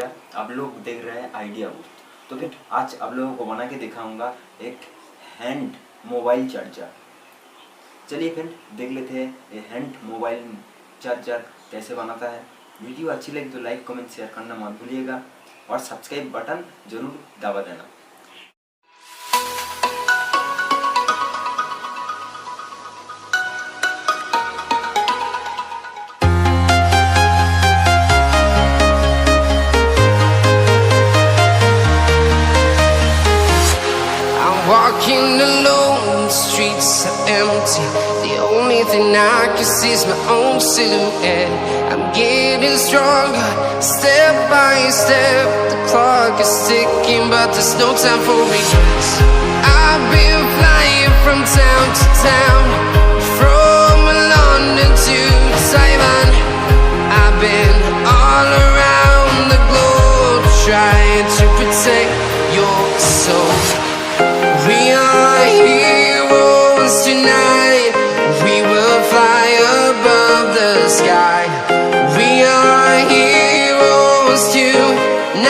Charger. आप लोग देख रहे हैं आइडिया बुक। तो फिर आज आप लोगों को बना के दिखाऊंगा एक हैंड मोबाइल चार्जर। चलिए फिर देख लेते हैं ये हैंड मोबाइल चार्जर कैसे बनाता है। वीडियो अच्छी लगी तो लाइक कमेंट शेयर करना मत भूलिएगा और सब्सक्राइब बटन जरूर दबा देना। Walking alone, the streets are empty. The only thing I can see is my own silhouette. I'm getting stronger, step by step. The clock is ticking, but there's no time for regrets. I've been flying from town to town, from London to Taiwan. I've been all around the globe, trying to protect your soul. We are heroes tonight. We will fly above the sky. We are heroes tonight.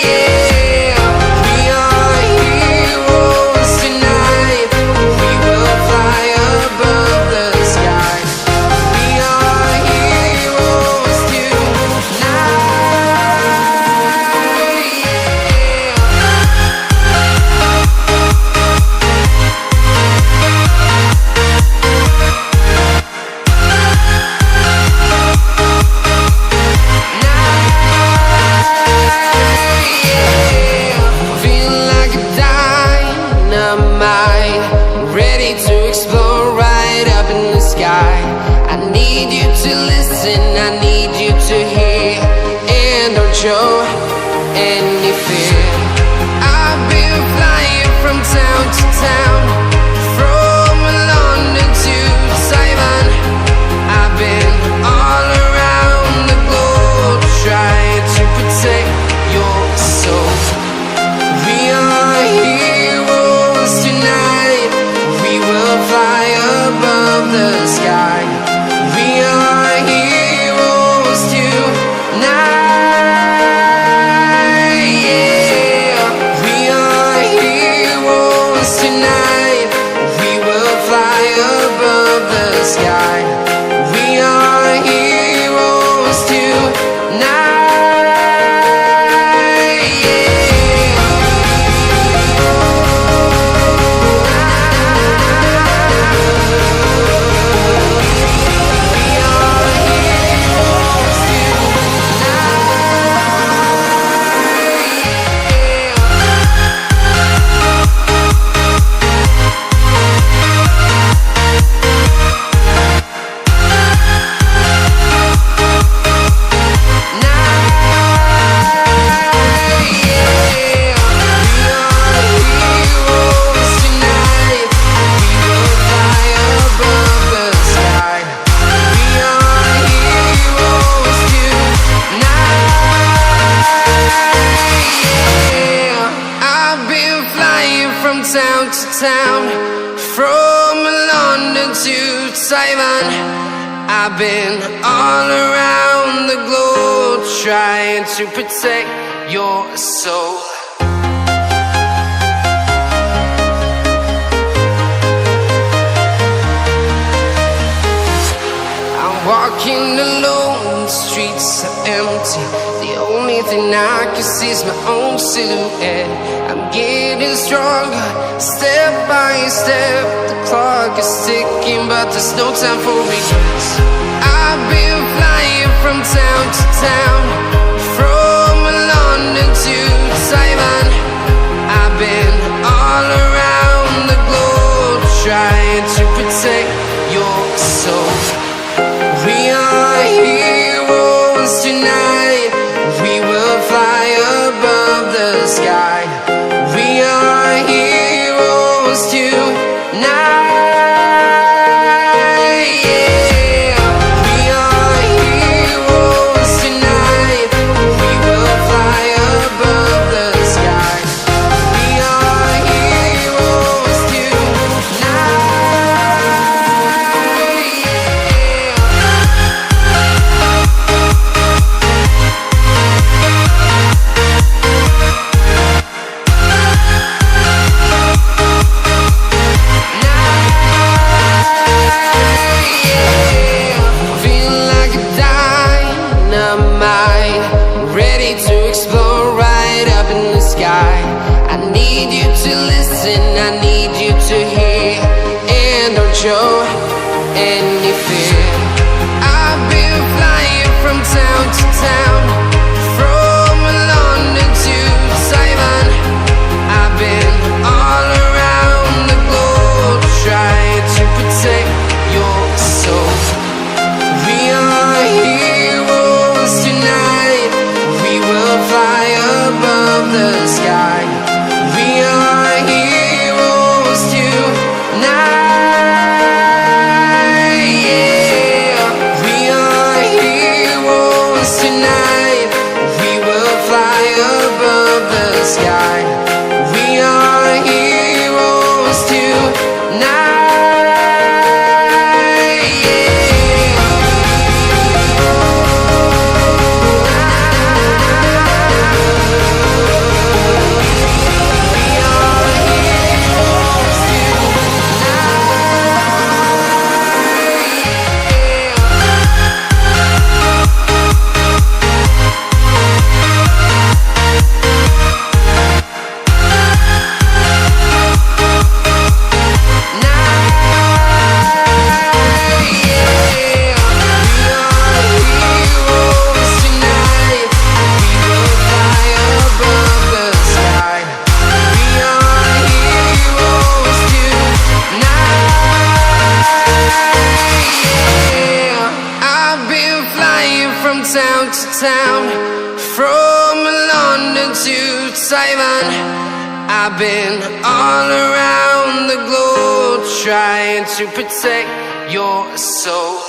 Yeah. We are heroes tonight. We will fly above the sky. We are heroes tonight. I need you to hear and don't show any fear. I've been flying from town to town, from London to Taiwan. I've been all around the globe, trying to protect your soul. We are heroes tonight. We will fly above the sky. We are heroes tonight. Yeah. We are heroes tonight. We will fly above the sky. We are heroes tonight. Town to town, from London to Taiwan. I've been all around the globe, trying to protect your soul. I'm walking alone, the streets are empty. The only thing I can see is my own silhouette. I'm getting stronger, step by step. The clock is ticking, but there's no time for regrets. I've been flying from town to town, from London to Taiwan. I've been all around the globe, trying to protect your soul. We are heroes tonight. We will fly above the sky. We are heroes tonight. Yeah. We are heroes tonight. to listen, I need you to hear, and don't show any fear. I've been flying from town to town, from London to Taiwan. I've been all around the globe trying to protect your soul. We are heroes tonight, we will fly above the sky. We are heroes tonight, yeah. We are heroes tonight, we will fly above the sky. We are heroes tonight, yeah. Town to town, from London to Taiwan. I've been all around the globe trying to protect your soul.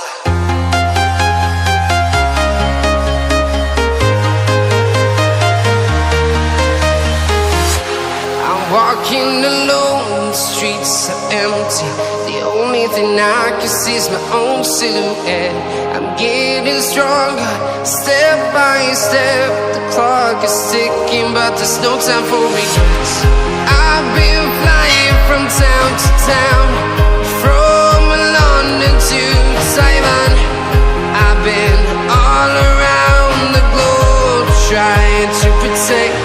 I'm walking alone, the streets are empty. The only thing I can see is my own silhouette. I'm getting stronger, step by step. The clock is ticking, but there's no time for regrets. I've been flying from town to town, from London to Taiwan. I've been all around the globe trying to protect